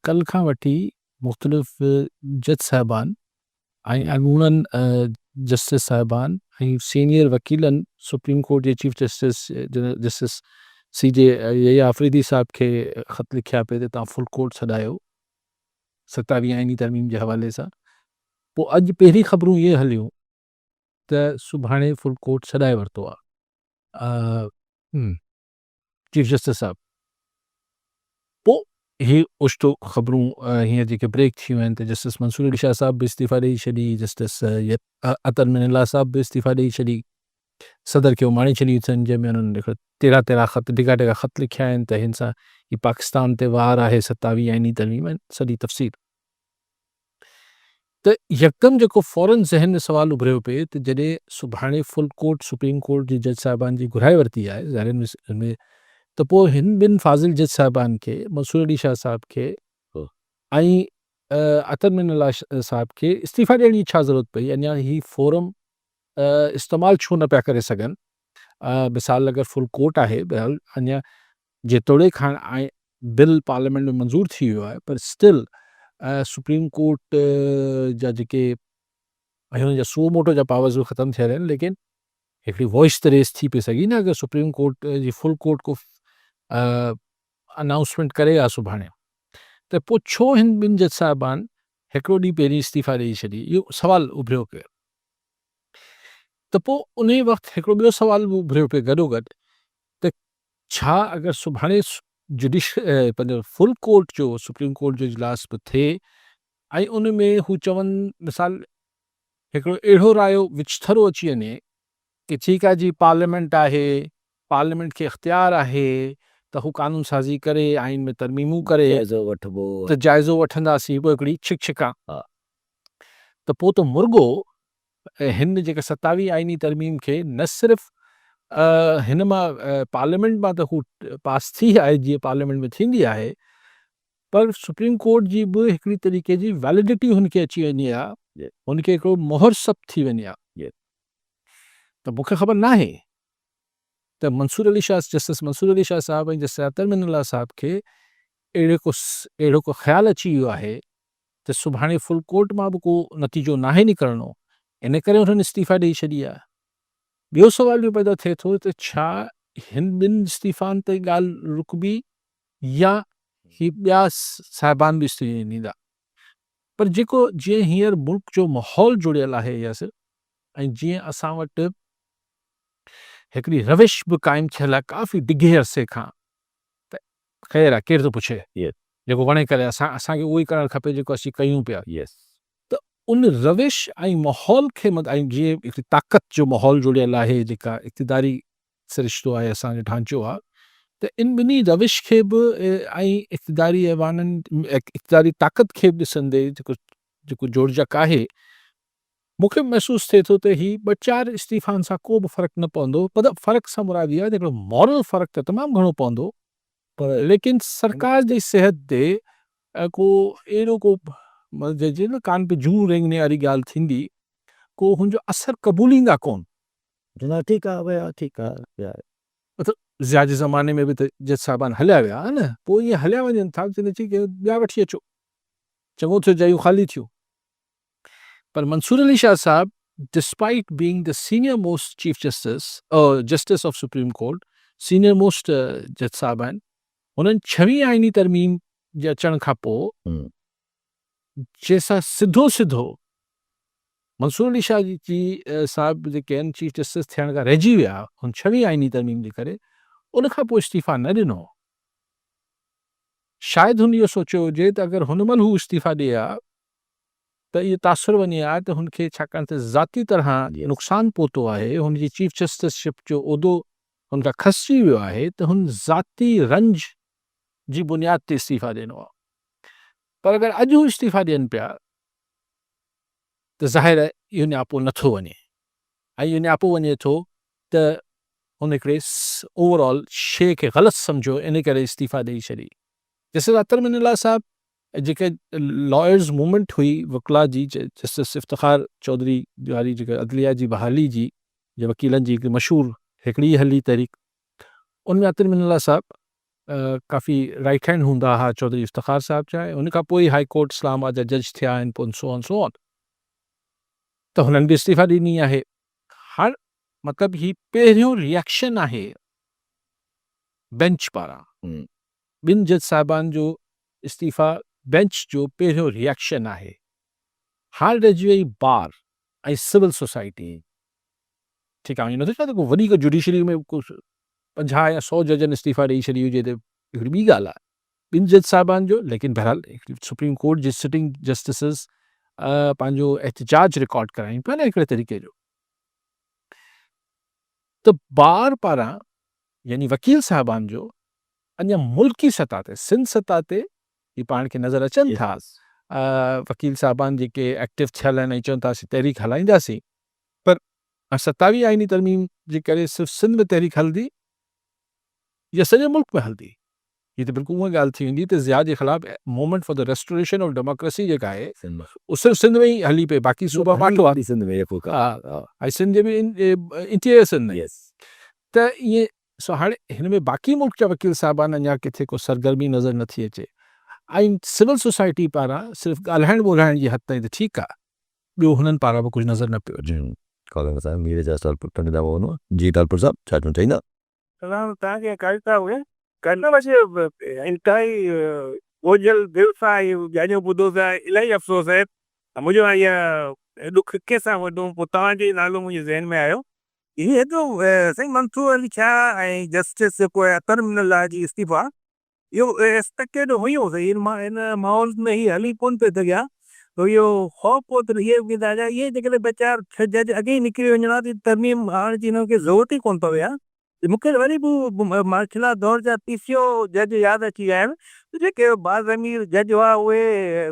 कल खां वठी मुख़्तलिफ़ जज साहिबान ऐं अॻूणनि जस्टिस साहिबान ऐं सीनियर वकीलनि सुप्रीम कोर्ट जे चीफ जस्टिस CJ यहिया आफ़रीदी साहब खे ख़त लिखिया पिए त तव्हां फुल कोर्ट छॾायो 27 आइनी तरमीम जे हवाले सां। पोइ अॼु पहिरीं ख़बरूं इहे हलियूं त सुभाणे फुल कोर्ट छॾाए वरितो आहे चीफ जस्टिस साहब। पोइ ही उश्तो ख़बरूं हीअं जेके ब्रेक थियूं आहिनि त जस्टिस मंसूर अली शाह साहब बि इस्तीफ़ा ॾेई छॾी, जस्टिस अतर मिनल्ला साहब बि इस्तीफ़ा ॾेई छॾी, सदर खे उमाणे छॾी अथनि, जंहिंमें उन्हनि 13 ख़त टिका ख़त लिखिया आहिनि त हिन सां ही पाकिस्तान ते वार आहे 27 आइनी तरमीम आहिनि सॼी तफ़सीर। त यकदम जेको फ़ौरन ज़हन में सुवाल उभरियो पिए त जॾहिं सुभाणे फुल कोर्ट सुप्रीम कोर्ट जी जज साहिबान जी घुराए वरिती आहे ज़ाहिरनि में, त पोइ हिन ॿिनि फाज़िल जज साहिबान खे मंसूर अली शाह साहब खे ऐं अतर मिनल्ला साहब खे इस्तीफ़ा ॾियण जी छा ज़रूरत पई? अञा ही फोरम इस्तेमालु छो न पिया करे सघनि? मिसाल अगरि फुल कोर्ट आहे, बहरहाल अञा जेतोणीकि हाणे बिल पार्लियामेंट में मंज़ूर थी वियो आहे, पर स्टिल सुप्रीम कोर्ट जा जेके हुननि जा सुओ मोटो जा पावर्स बि ख़तमु थियल आहिनि, लेकिन हिकिड़ी वॉइस त रेस थी पई सघी न अगरि सुप्रीम कोर्ट जी फुल कोर्ट को अनाउंसमेंट करे आहे सुभाणे, त पोइ छो हिन ॿिनि जज साहिबान हिकिड़ो ॾींहुं पहिरीं इस्तीफ़ा ॾेई छॾी? इहो सवाल उभरियो पियो। त पोइ उन वक़्तु हिकिड़ो ॿियो सवाल बि उभरियो पियो गॾोगॾु त छा अगरि सुभाणे पंहिंजो फुल कोर्ट जो सुप्रीम कोर्ट जो इजलास बि थिए ऐं उन में हू चवनि, मिसाल हिकिड़ो अहिड़ो रायो विचथरो अची वञे कि ठीकु आहे जी पार्लियामेंट आहे, पार्लियामेंट खे इख़्तियार आहे त हू कानून साज़ी करे आइन में तरमीमूं करे त जाइज़ो वठंदासीं, पोइ हिकिड़ी छिका त पोइ त मुर्गो हिन जेका 27 आइनी तरमीम खे न सिर्फ़ु हिन मां पार्लियामेंट मां त हू पास थी आहे जीअं पार्लियामेंट में थींदी आहे, पर सुप्रीम कोर्ट जी बि हिकिड़ी तरीक़े जी वैलिडिटी हुनखे अची वञी आहे, हुनखे हिकिड़ो मोहर सब्त थी वञे आहे। त मूंखे ख़बर न आहे त जस्टिस मंसूर अली शाह साहब ऐं जस्टिस अतर मिनल्ला साहब खे अहिड़ो को ख़्यालु अची वियो आहे त सुभाणे फुल कोर्ट मां बि को नतीजो नाहे निकिरणो, इन करे उन्हनि इस्तीफ़ा ॾेई छॾी आहे। ॿियो सवाल इहो पैदा थिए थो त छा हिन ॿिनि इस्तीफ़ानि ते ॻाल्हि रुकबी या ही ॿिया साहिबान बि इस्तीफ़ा ॾींदा? पर जेको जीअं हींअर मुल्क जो माहौल जुड़ियल आहे यस, ऐं जीअं असां वटि हिकिड़ी रविश बि क़ाइमु थियल आहे काफ़ी डिघे अरसे खां, त ख़ैर आहे केरु थो पुछे, जेको वणे करे असांखे उहो ई करणु खपे जेको असीं कयूं पिया। त उन रविश ऐं माहौल खे ऐं जीअं हिकिड़ी ताक़त जो माहौल जुड़ियल आहे, जेका इक़्तिदारी सिरिश्तो आहे, असांजो ढांचो आहे, त इन ॿिन्ही रविश खे बि ऐं इक़्तिदारी ऐवाननि इक़्तिदारी ताक़त खे बि ॾिसंदे जेको जोड़जक आहे, मूंखे महसूसु थिए थो त ही 2-4 इस्तीफ़ानि सां को बि फ़र्क़ु न पवंदो। पर फ़र्क़ु सां मुराद इहा आहे त हिकिड़ो मॉरल फ़र्क़ु त तमामु घणो पवंदो, पर लेकिन सरकार जी सिहत ते को अहिड़ो को जंहिं न कान पे जूं रेंगने वारी ॻाल्हि थींदी, को हुनजो असरु क़बूलींदा कोन। ठीकु आहे भया, ठीकु आहे मतिलबु ज़िया जे ज़माने में बि त जज साहिबान हलिया विया न, पोइ ईअं हलिया वञनि था त चई की ॿिया वठी अचो, चङो थियो जयूं ख़ाली थियूं। पर मंसूर अली शाह साहब, despite being the senior most chief justice of Supreme Court, senior most जज साहब आहिनि, हुननि 26 आइनी तरमीम जे अचण खां पोइ जंहिंसां सिधो मंसूर अली शाह जी साहब जेके आहिनि चीफ जस्टिस थियण खां रहिजी विया हुन 26 आइनी तरमीम जे करे, उनखां पोइ इस्तीफ़ा न ॾिनो। शायदि हुन इहो सोचियो हुजे त अगरि हुन महिल हू इस्तीफ़ा ॾिए हा त इहो तासुर वञे हा त हुनखे, छाकाणि त ज़ाती तरह नुक़सानु पहुतो आहे, हुनजी चीफ जस्टिसशिप जो उहिदो हुनखां खसिजी वियो आहे, त हुन ज़ाती रंज जी बुनियाद ते इस्तीफ़ा ॾिनो आहे। पर अगरि अॼु हू इस्तीफ़ा ॾियनि पिया त ज़ाहिर आहे इहो नियापो नथो वञे, ऐं इहो नियापो वञे थो त हुन हिकिड़े ओवरऑल शइ खे ग़लति सम्झो, इन करे इस्तीफ़ा ॾेई छॾी। जस्टिस अतर मिनल्ला साहब, जेके लॉयर्स मूवमेंट हुई वकला जी, जस्टिस इफ्तिखार चौधरी वारी जेका अदलिया जी बहाली जी, जे वकीलनि जी हिकिड़ी मशहूरु हिकिड़ी हली तहरीक, उनमें अतर मिनल्ला साहब काफ़ी राइट हैंड हूंदा हुआ चौधरी इफ्तिखार साहब जा, उन खां पोइ हाई कोर्ट इस्लामाबाद जा जज थिया आहिनि, पोइ सो ऑन त हुननि बि इस्तीफ़ा ॾिनी आहे। हर मतिलबु ही पहिरियों रिएक्शन आहे बेंच पारां। ॿिनि जज साहिबान जो इस्तीफ़ा बेंच जो पहिरियों रिएक्शन आहे। हाल रहिजी वई बार ऐं सिविल सोसाइटी। ठीकु आहे, ईअं नथो चवां त को वॾी का जुडिशरी में कुझु 50 या 100 जजनि इस्तीफ़ा ॾेई छॾी हुजे त हिकिड़ी ॿी ॻाल्हि आहे। ॿिनि जज साहिबान जो, लेकिन बहरहाल सुप्रीम कोर्ट जे सिटिंग जस्टिसिस पंहिंजो एहतजाज रिकॉर्ड कराइनि पिया न हिकिड़े तरीक़े जो। त बार पारां यानी वकील साहिबान जो अञा मुल्की सतह ते, सिंध सतह ते ही पाण खे नज़र अचनि था। वकील साहिबान जेके एक्टिव थियल आहिनि ऐं चवनि था असीं तहरीक हलाईंदासीं, पर 27 आईनी तरमीम जे करे सिर्फ़ु सिंध में तहरीक हलंदी या सॼे मुल्क में हलंदी? ये त बिल्कुलु उहा ॻाल्हि थी वेंदी त ज़िया जे ख़िलाफ़ movement for the restoration of democracy जेका आहे उहा सिर्फ़ु सिंध में ई हली पई, बाक़ी सूबा पाटो आहे सिंध में ऐं सिंध जे बि इंटीरियर सिंध में। त ईअं सो हाणे हिन में बाक़ी मुल्क जा वकील साहिबान अञा किथे को सरगर्मी नज़र नथी अचे। ऐं सिविल सोसाइटी पारां सिर्फ़ु ॻाल्हाइण ॿोल्हाइण जी हद ताईं त ठीकु आहे, ॿियो हुननि पारां बि कुझु नज़र न पियो अचे। कॉलम साहब मेरे जा सवाल पुछण दा वनो जी डालपुर साहब छा चवणु चाहींदा? सलाम तव्हांखे करता हुए करना वैसे इंतहाई ओझल दिल सां इहो ॼाणियो ॿुधो त इलाही अफ़सोस आहे। मुंहिंजो इहा ॾुख कंहिंसां वॾो पोइ तव्हांजो ई नालो मुंहिंजे ज़हन में आयो। इहे हेॾो साईं मंसूर अली शाह ऐं जस्टिस जेको आहे अतर मिनल्ला जी इस्तीफ़ा, इहो एक्सपेक्टेड हुयो हिन माहौल में ही हली कोन पियो सघिया। त इहो ख़ौफ़ हो त इहे इहे जेकॾहिं ॿ 4 जज अॻे ई निकिरी वञनि हा त तरमीम आणण जी हिननि खे ज़रूरत ई कोन पवे हा। मूंखे वरी बि मार्शला दौर जा पीसीओ जज यादि अची विया आहिनि, जेके बाज़ अमीर जज हुआ उहे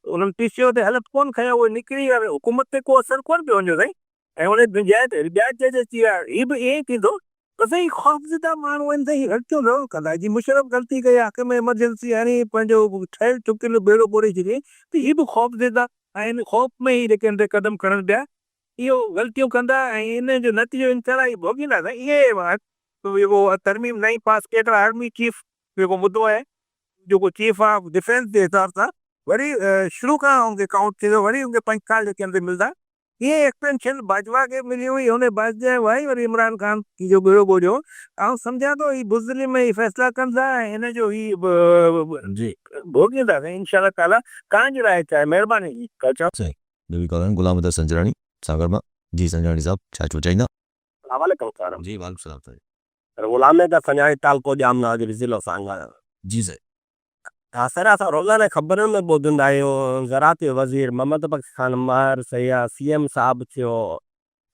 उन्हनि पीसीओ ते हलफ कोन खयो, उहे निकिरी विया, हुकूमत ते को असरु कोन पियो वञे साईं। ऐं उन जाइ ते ॿिया जज अची विया, हीअ बि ईअं ई थींदो त साईं ख़ौफ़ज़दा माण्हू आहिनि साईं, ग़लतियूं ज़रूरु कंदा। जीअं मुशरफ ग़लती कई, हक़ में एमरजेंसी हाणे पंहिंजो ठहियलु ठुकियलु बेड़ो ॿोड़े छॾियईं, त हीअ बि ख़ौफ़ज़दा आहिनि, ख़ौफ़ में ई जेके अंदरि क़दम खणनि पिया, इहो ग़लतियूं कंदा ऐं इन जो नतीजो इंशाल्लाह ई भोॻींदा साईं। इहे जेको तरमीम नई पास कई अथव आर्मी चीफ जेको मुद्दो आहे, जेको चीफ ऑफ डिफेंस जे हिसाब सां वरी शुरू खां उनखे काउंट थींदो, वरी उनखे 5 साल जेके अंदरि मिलंदा। ये एक्सटेंशन बाजवा के मिली हुई, हुन बाजवा भाई वरी इमरान खान जो बेड़ो ॿोड़ियो। ऐं सम्झा थो ही बुज़दिली में ही फ़ैसिला कंदा ऐं हिन जो ही जी भोॻींदा इंशाल्लाह ताला। तव्हांजी राय छा आहे? महिरबानी जी सही ॿियो बि कॉलम गुलाम अहमद संजरानी सागर मां। जी संजरानी साहब छा चवणु चाहींदा? वालेकुम जी वालेकुम सलाम साईं। गुलाम का सञाणे तालको जामना जो ज़िलो सांगा। जी साईं। सर असां रोज़ाना ख़बरुनि में ॿुधंदा आहियूं, ज़राअत वज़ीर मोहम्मद बख़्श खान मार सही सीएम साहब थियो,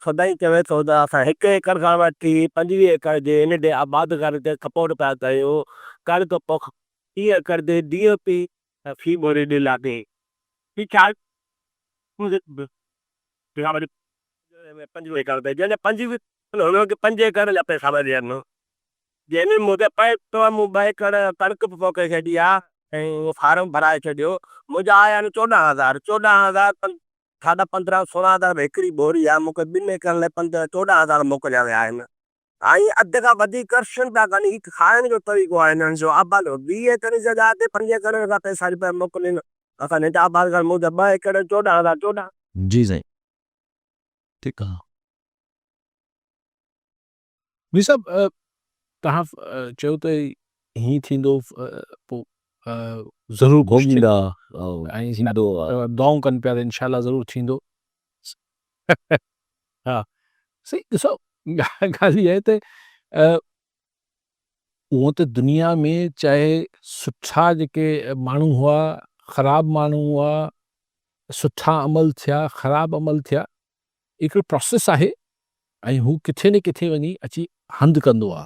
सदाईं चवे थो त असां 1 एकड़ खां वठी 25 एकड़ जे इन ॾे आबाद कर ते सपोर्ट पिया कयूं, कर त पोइ 30 एकड़ ते DAP फी भरे ॾिलासीं। ठीकु आहे, 5 एकड़ ते जंहिंजे 25 हुनखे 5 एकड़ जा पैसा ॾियनि, जंहिंमें मूंखे पए तो मूं 2 एकड़ कणिक बि पोखे छॾी आहे ऐं उहो फार्म भराए छॾियो। मुंहिंजा आया आहिनि 14,000 साढा 15 16,000 हिकिड़ी बोरी आहे। मूंखे 2 एकड़ लाइ 14,000 मोकिलिया विया आहिनि। ऐं अधु खां वधीक कर्शन था कनि, ही खाइण जो तरीक़ो आहे हिननि जो। आबाद 20 एकड़ जॻह ते 5 एकड़ खां पैसा रुपया मोकिलीनि, असां हिते आबाद कर मुंहिंजा 2 एकड़ 14,000 जी साईं ठीकु आहे। वी सभु तव्हां चयो त हीअं थींदो, पोइ ज़रूरु कुझु भोॻींदा ऐं दुआऊं कनि पिया त इंशाल्लाह ज़रूरु थींदो। हा सही, ॾिसो ॻाल्हि इहा आहे त उहो त दुनिया में चाहे सुठा जेके माण्हू हुआ, ख़राबु माण्हू हुआ, सुठा अमल थिया, ख़राबु अमल थिया, हिकिड़ो प्रोसेस आहे ऐं हू किथे न किथे वञी अची हंधि कंदो आहे।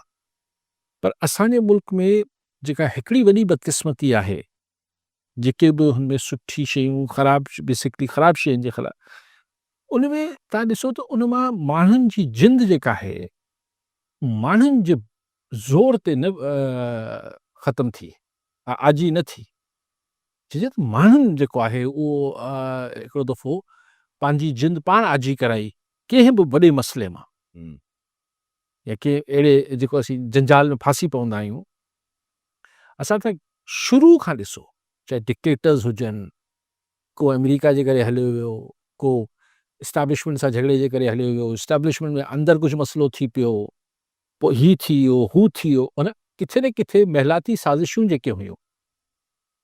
पर असांजे मुल्क में जेका हिकिड़ी वॾी बदकिस्मती आहे, जेके बि हुन में सुठी शयूं ख़राबु बेसिकली ख़राबु शयुनि जे ख़िलाफ़, उन में तव्हां ॾिसो त उन मां माण्हुनि जी जिंद जेका आहे माण्हुनि जे ज़ोर ते न ख़तमु थी, आजी न थी। छो त माण्हुनि जेको आहे उहो हिकिड़ो दफ़ो पंहिंजी जिंद पाण आजी कराई कंहिं बि वॾे मसइले मां, या कंहिं अहिड़े जेको असीं जंजाल में फासी पवंदा आहियूं, असां त शुरू खां ॾिसो, चाहे डिक्टेटर्स हुजनि, को अमेरिका जे करे हलियो वियो, को इस्टेब्लिशमेंट सां झगड़े जे करे हलियो वियो, इस्टेब्लिशमेंट में अंदरि कुझु मसइलो थी पियो, पोइ ही थी वियो, हू थी वियो, माना किथे न किथे महिलाती साज़िशूं जेके हुयूं,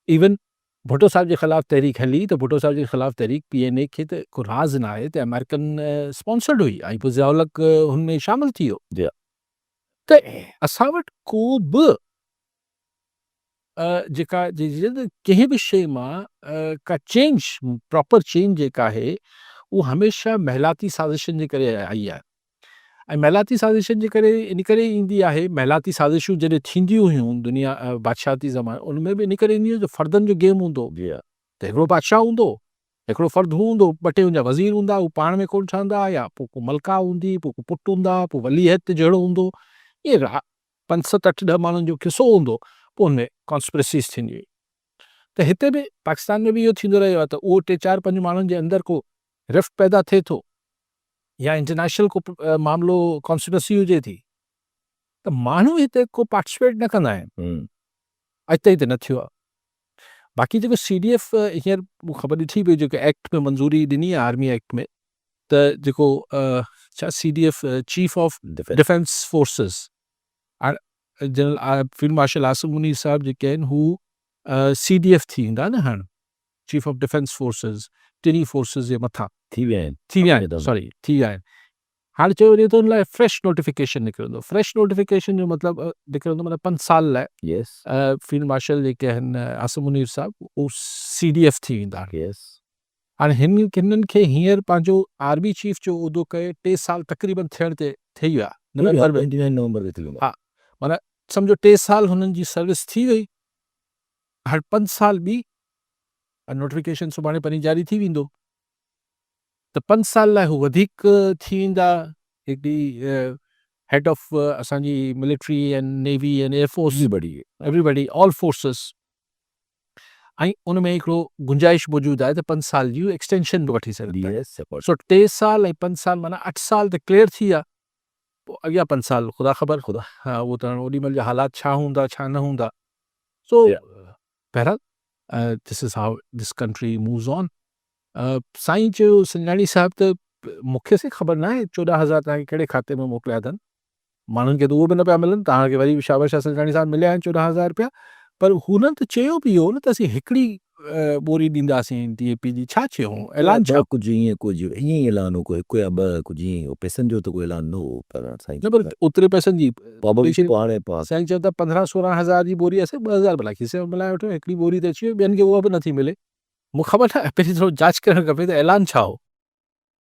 इवन भुट्टो साहिब जे ख़िलाफ़ु तहरीक हली, त भुट्टो साहिब जे ख़िलाफ़ु तहरीक PNA खे त को राज़ न आहे त अमेरिकन स्पॉन्सर्ड हुई, ऐं पोइ ज़ियाउल-हक़ हुन में शामिलु थी वियो। Yeah. त असां वटि को बि जेका कंहिं बि शइ मां का चेंज, प्रॉपर चेंज जेका आहे उहा हमेशह महिलाती साज़िशुनि जे करे आई आहे। ऐं महिलाती साज़िशुनि जे करे इन करे ईंदी आहे, महिलाती साज़िशूं जॾहिं थींदियूं हुयूं दुनिया बादशाहती ज़माने, उन में बि इन करे ईंदियूं जो फ़र्दनि जो गेम हूंदो, त हिकिड़ो बादशाह हूंदो, हिकिड़ो फ़र्दु हूंदो, 2-टे हुनजा वज़ीर हूंदा, उहे पाण में कोन ठहंदा, या पोइ को मलका हूंदी, पोइ को पुटु हूंदा, पोइ वली अहद जहिड़ो हूंदो, इहे 5-7-8-10 माण्हुनि जो किसो हूंदो, पोइ हुन में कॉन्स्पिरेसीज़ थींदियूं। त हिते बि पाकिस्तान में बि इहो थींदो रहियो आहे त उहो 3-4-5 माण्हुनि जे अंदरि को रिफ्ट पैदा थिए थो, या इंटरनेशनल को मामिलो कॉन्स्पिरेसी हुजे थी, त माण्हू हिते को पार्टिसिपेट न कंदा आहिनि। अॼु ताईं त न थियो आहे। बाक़ी जेको CDF हींअर मूंखे ख़बर ॾिठी पई, जेको एक्ट में मंज़ूरी ॾिनी आहे आर्मी एक्ट में, त जेको छा CDF chief of defence forces general field marshal Asim Munir साहब जेके आहिनि, हू CDF थी वेंदा न हाणे, चीफ ऑफ डिफेंस फोर्सिस, टिनी फोर्सिस जे मथां थी विया आहिनि। थी विया आहिनि, सॉरी थी विया आहिनि। हाणे चयो वञे थो हुन लाइ फ्रेश नोटिफिकेशन निकिरंदो। फ्रेश नोटिफिकेशन जो मतिलबु निकिरंदो, मतिलबु 5 साल लाइ Yes. फील्ड मार्शल जेके आहिनि आसिम मुनीर साहब, उहे CDF थी वेंदा। Yes. हाणे हिननि खे हींअर पंहिंजो आर्मी चीफ जो उहिदो कए 3 साल तक़रीबन थियण ते ठही विया नवंबर में। 29 नवंबर ते थी वियो। हा, माना सम्झो 3 साल हुननि जी सर्विस थी वई, हाणे 5 साल ॿी नोटिफिकेशन सुभाणे परीं जारी थी वेंदो, त 5 साल लाइ हू वधीक थी वेंदा। हिकिड़ी हेड ऑफ असांजी military and navy and air force, everybody all forces, ऐं उन में हिकिड़ो गुंजाइश मौजूदु आहे त 5 साल जी एक्सटेंशन बि वठी सघंदा। Yes, of course. सो 3 साल ऐं 5 साल माना 8 साल त क्लियर थी विया, पोइ अॻियां 5 साल ख़ुदा ख़बर, हा उहो त ओॾी महिल जा हालात छा हूंदा छा न हूंदा। सो बहरहाल this is how this country moves on. साईं चयो संजाणी साहिब त मूंखे से ख़बर न आहे 14,000 तव्हांखे कहिड़े खाते में मोकिलिया अथनि, माण्हुनि खे त उहो बि न पिया मिलनि, तव्हांखे वरी शाबाश संजाणी साहिब मिलिया आहिनि 14,000 रुपया, पर हुननि त चयो बि हो न त असीं हिकिड़ी ॿोरी ॾींदासीं DAP जी, छा चयो ऐलान छा? कुझु ईअं ई ऐलान हो, को 1 या 2 कुझु ईअं हो, पैसनि जो त कोई ऐलान न हो, पर साईं न पर ओतिरे पैसनि जी हाणे साईं चयो त 15-16 हज़ार जी बोरी असे 2,000 भला खीसे में मिलाए वठो, हिकिड़ी बोरी त अची वई, ॿियनि खे उहा बि नथी मिले। मूंखे ख़बर न आहे, पहिरीं थोरो जांच करणु खपे त ऐलान छा हो।